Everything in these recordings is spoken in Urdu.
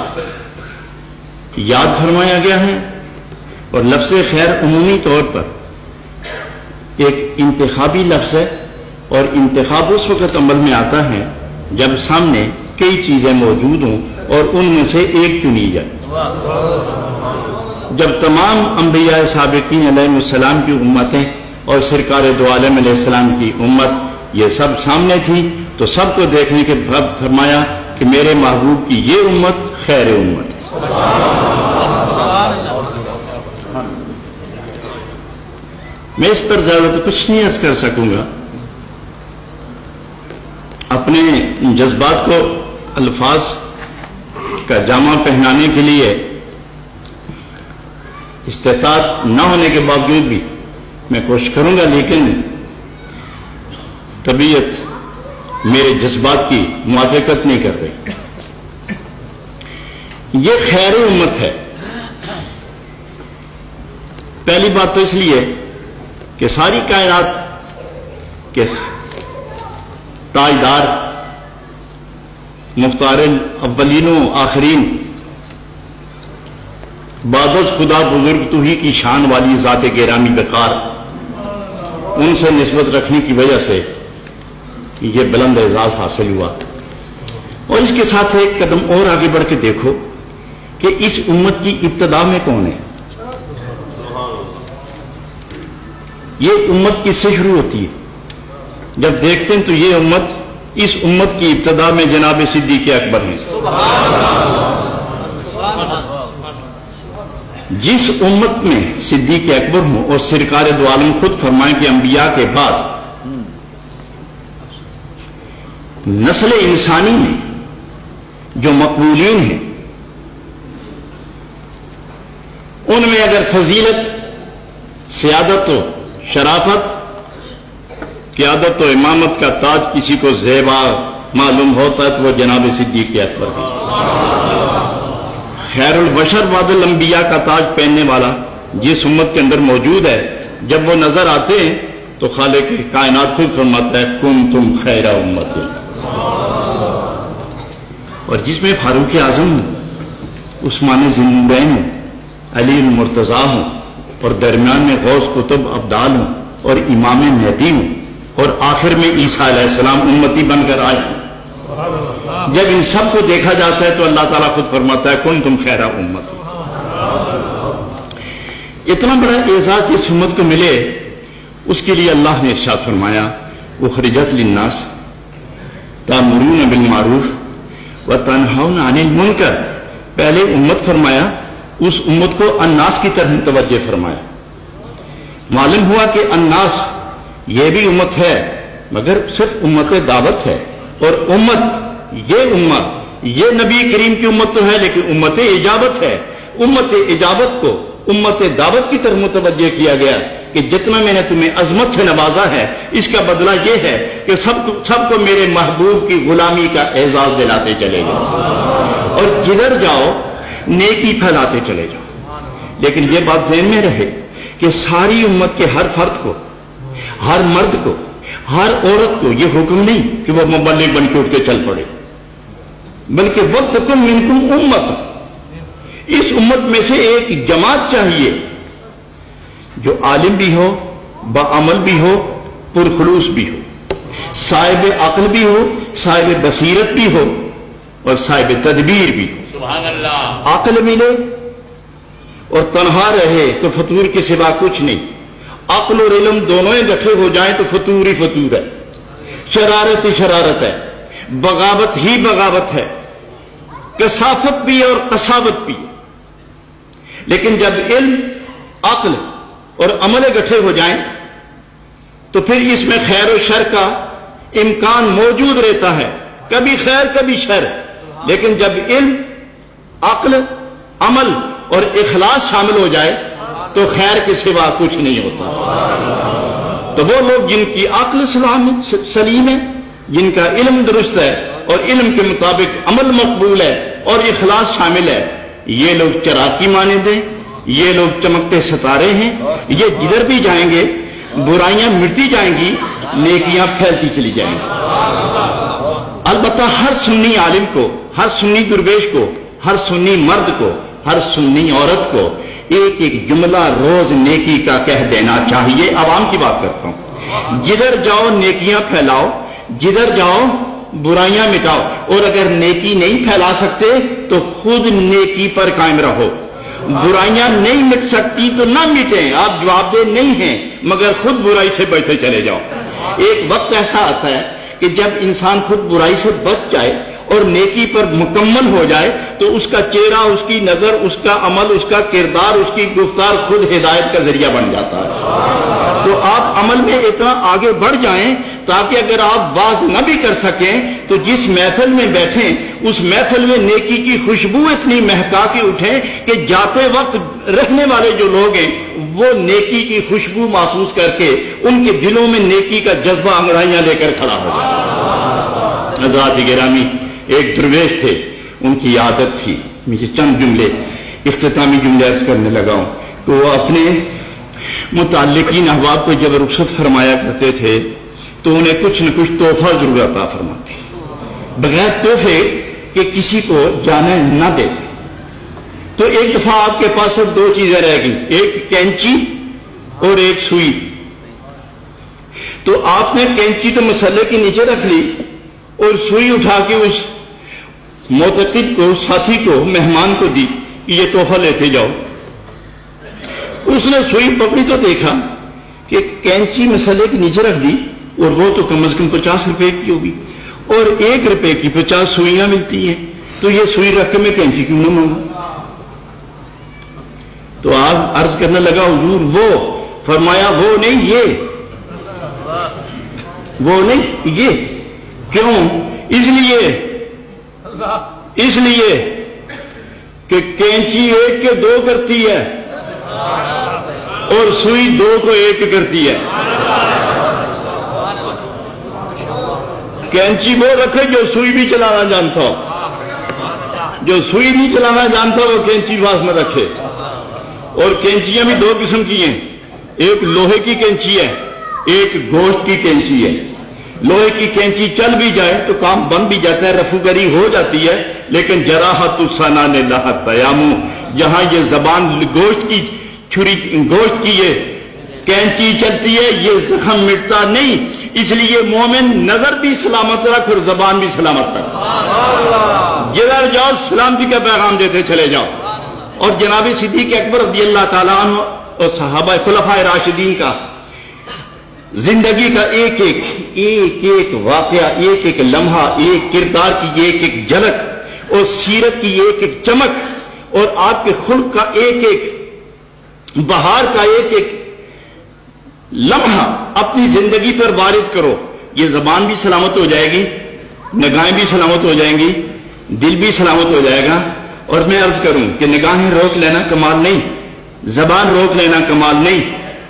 خیرات یاد فرمایا گیا ہے، اور لفظ خیر عمومی طور پر ایک انتخابی لفظ ہے، اور انتخاب اس وقت عمل میں آتا ہے جب سامنے کئی چیزیں موجود ہوں اور ان میں سے ایک چنی جائے۔ جب تمام انبیاء سابقین علیہ السلام کی امتیں اور سرکار دو عالم علیہ السلام کی امت یہ سب سامنے تھی تو سب کو دیکھنے کے بعد فرمایا کہ میرے محبوب کی یہ امت خیر امت ہے۔ میں اس پر زیادہ تو کچھ نہیں عرض کر سکوں گا، اپنے جذبات کو الفاظ کا جامع پہنانے کے لیے استطاعت نہ ہونے کے باوجود بھی میں کوشش کروں گا، لیکن طبیعت میرے جذبات کی موافقت نہیں کر رہی۔ یہ خیر امت ہے۔ پہلی بات تو اس لیے کہ ساری کائنات کے تاجدار مختار اولین و آخرین بعد از خدا بزرگ تو ہی کی شان والی ذات گرامی وقار، ان سے نسبت رکھنے کی وجہ سے یہ بلند اعزاز حاصل ہوا۔ اور اس کے ساتھ ایک قدم اور آگے بڑھ کے دیکھو کہ اس امت کی ابتدا میں کون ہے۔ یہ امت کس سے شروع ہوتی ہے؟ جب دیکھتے ہیں تو یہ امت، اس امت کی ابتدا میں جناب صدیق اکبر ہیں۔ جس امت میں صدیق اکبر ہوں اور سرکار دو عالم خود فرمائیں کہ انبیاء کے بعد نسل انسانی میں جو مقبولین ہیں ان میں اگر فضیلت، سیادت و شرافت، قیادت و امامت کا تاج کسی کو زیبا معلوم ہوتا ہے تو وہ جناب صدیق اکبر ہے۔ خیر البشر بعد الانبیاء کا تاج پہننے والا جس امت کے اندر موجود ہے، جب وہ نظر آتے ہیں تو خالق کائنات خود فرماتا ہے کنتم خیر امت، اور جس میں فاروق اعظم ہوں، عثمان ذی النورین ہوں، علی المرتضیٰ ہوں، اور درمیان میں غوث قطب ابدال ہوں، اور امام مہدی ہوں، اور آخر میں عیسیٰ علیہ السلام امتی بن کر آئے ہوں۔ جب ان سب کو دیکھا جاتا ہے تو اللہ تعالیٰ خود فرماتا ہے کنتم خیر امت۔ اتنا بڑا اعزاز جس امت کو ملے اس کے لیے اللہ نے ارشاد فرمایا اخرجت للناس تأمرون بالمعروف وتنہون عن المنکر۔ پہلے امت فرمایا، اس امت کو الناس کی طرف متوجہ فرمایا۔ معلوم ہوا کہ الناس یہ بھی امت ہے مگر صرف امت دعوت ہے، اور امت یہ نبی کریم کی امت تو ہے لیکن امت اجابت ہے۔ امت اجابت کو امت دعوت کی طرف متوجہ کیا گیا کہ جتنا میں نے تمہیں عظمت سے نوازا ہے اس کا بدلہ یہ ہے کہ سب کو میرے محبوب کی غلامی کا اعزاز دلاتے چلے جاؤ، اور جدھر جاؤ نیکی پھیلاتے چلے جاؤ۔ لیکن یہ بات ذہن میں رہے کہ ساری امت کے ہر فرد کو، ہر مرد کو، ہر عورت کو یہ حکم نہیں کہ وہ مبلغ بن کے اٹھ کے چل پڑے، بلکہ وَلْتَكُن مِّنكُمْ أُمَّةٌ، اس امت میں سے ایک جماعت چاہیے جو عالم بھی ہو، بعمل بھی ہو، پرخلوص بھی ہو، صاحب عقل بھی ہو، صاحب بصیرت بھی ہو، اور صاحب تدبیر بھی ہو۔ سبحان اللہ۔ عقل ملے اور تنہا رہے تو فطور کے سوا کچھ نہیں۔ عقل اور علم دونوں اکٹھے ہو جائیں تو فطور ہی فطور ہے، شرارت ہی شرارت ہے، بغاوت ہی بغاوت ہے، کثافت بھی اور قساوت بھی۔ لیکن جب علم، عقل اور عمل اکٹھے ہو جائیں تو پھر اس میں خیر و شر کا امکان موجود رہتا ہے، کبھی خیر کبھی شر۔ لیکن جب علم، عقل، عمل اور اخلاص شامل ہو جائے تو خیر کے سوا کچھ نہیں ہوتا۔ تو وہ لوگ جن کی عقل سلیم ہے، جن کا علم درست ہے اور علم کے مطابق عمل مقبول ہے اور اخلاص شامل ہے، یہ لوگ چراغ کی مانند ہیں، یہ لوگ چمکتے ستارے ہیں، یہ جدھر بھی جائیں گے برائیاں مٹتی جائیں گی، نیکیاں پھیلتی چلی جائیں گی۔ البتہ ہر سنی عالم کو، ہر سنی درویش کو، ہر سنی مرد کو، ہر سنی عورت کو ایک ایک جملہ روز نیکی کا کہہ دینا چاہیے۔ عوام کی بات کرتا ہوں، جدھر جاؤ نیکیاں پھیلاؤ، جدھر جاؤ برائیاں مٹاؤ، اور اگر نیکی نہیں پھیلا سکتے تو خود نیکی پر قائم رہو۔ برائیاں نہیں مٹ سکتی تو نہ مٹیں، آپ جواب دہ نہیں ہیں، مگر خود برائی سے بچتے چلے جاؤ۔ ایک وقت ایسا آتا ہے کہ جب انسان خود برائی سے بچ جائے اور نیکی پر مکمل ہو جائے تو اس کا چہرہ، اس کی نظر، اس کا عمل، اس کا کردار، اس کی گفتار خود ہدایت کا ذریعہ بن جاتا ہے۔ تو آپ عمل میں اتنا آگے بڑھ جائیں تاکہ اگر آپ واز نہ بھی کر سکیں تو جس محفل میں بیٹھیں اس محفل میں نیکی کی خوشبو اتنی مہکا کے اٹھیں کہ جاتے وقت رہنے والے جو لوگ ہیں وہ نیکی کی خوشبو محسوس کر کے ان کے دلوں میں نیکی کا جذبہ انگڑائیاں لے کر کھڑا ہو جائے۔ حضرات گرامی، ایک درویش تھے، ان کی عادت تھی، مجھے چند جملے اختتامی جملے عرض کرنے لگا ہوں کہ وہ اپنے متعلقین احباب کو جب رخصت فرمایا کرتے تھے تو انہیں کچھ نہ کچھ تحفہ ضرور عطا فرماتے، بغیر تحفے کہ کسی کو جانے نہ دیتے۔ تو ایک دفعہ آپ کے پاس صرف دو چیزیں رہ گئی، ایک کینچی اور ایک سوئی۔ تو آپ نے کینچی تو مسلے کے نیچے رکھ لی اور سوئی اٹھا کے اس معتقد کو، ساتھی کو، مہمان کو دی کہ یہ تحفہ لے کے جاؤ۔ اس نے سوئی پکڑی تو دیکھا کہ کینچی مسلے کے نیچے رکھ دی اور وہ تو کم از کم 50 روپے کی ہوگی اور 1 روپے کی 50 سوئیاں ملتی ہیں، تو یہ سوئی رکھ کے میں کینچی کیوں نہ مانگوں؟ تو آپ عرض کرنے لگا حضور وہ، فرمایا وہ نہیں یہ، وہ نہیں یہ۔ کیوں؟ اس لیے کہ کینچی 1 کے 2 کرتی ہے اور سوئی 2 کو 1 کرتی ہے۔ کینچی وہ رکھے جو سوئی بھی چلانا جانتا ہو، جو سوئی نہیں چلانا جانتا وہ کینچی پاس میں رکھے۔ اور کینچیاں بھی 2 قسم کی ہیں، ایک لوہے کی کینچی ہے، ایک گوشت کی کینچی ہے۔ لوہے کی کینچی چل بھی جائے تو کام بن بھی جاتا ہے، رفوگری ہو جاتی ہے، لیکن جراحت السنان لہا تیامو، جہاں یہ زبان گوشت کی چھری، گوشت کی یہ کینچی چلتی ہے یہ زخم مٹتا نہیں۔ اس لیے مومن نظر بھی سلامت رکھ اور زبان بھی سلامت رکھ، جدھر جاؤ سلامتی کا پیغام دیتے چلے جاؤ۔ اور جناب صدیق اکبر رضی اللہ تعالیٰ عنہ اور صحابہ خلفائے راشدین کا زندگی کا ایک ایک واقعہ، ایک ایک لمحہ، ایک کردار کی ایک ایک جھلک اور سیرت کی ایک ایک چمک اور آپ کے خلق کا ایک ایک بہار کا ایک ایک لمحہ اپنی زندگی پر وارد کرو، یہ زبان بھی سلامت ہو جائے گی، نگاہیں بھی سلامت ہو جائیں گی، دل بھی سلامت ہو جائے گا۔ اور میں عرض کروں کہ نگاہیں روک لینا کمال نہیں، زبان روک لینا کمال نہیں،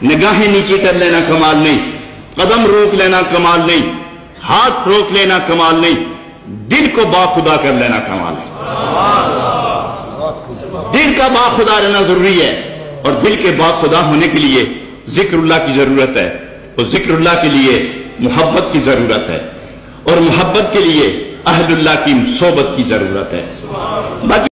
نگاہیں نیچے کر لینا کمال نہیں، قدم روک لینا کمال نہیں، ہاتھ روک لینا کمال نہیں، دل کو باخدا کر لینا کمال ہے۔ دل کا باخدا رہنا ضروری ہے، اور دل کے باخدا ہونے کے لیے ذکر اللہ کی ضرورت ہے، اور ذکر اللہ کے لیے محبت کی ضرورت ہے، اور محبت کے لیے اہل اللہ کی صحبت کی ضرورت ہے۔ باقی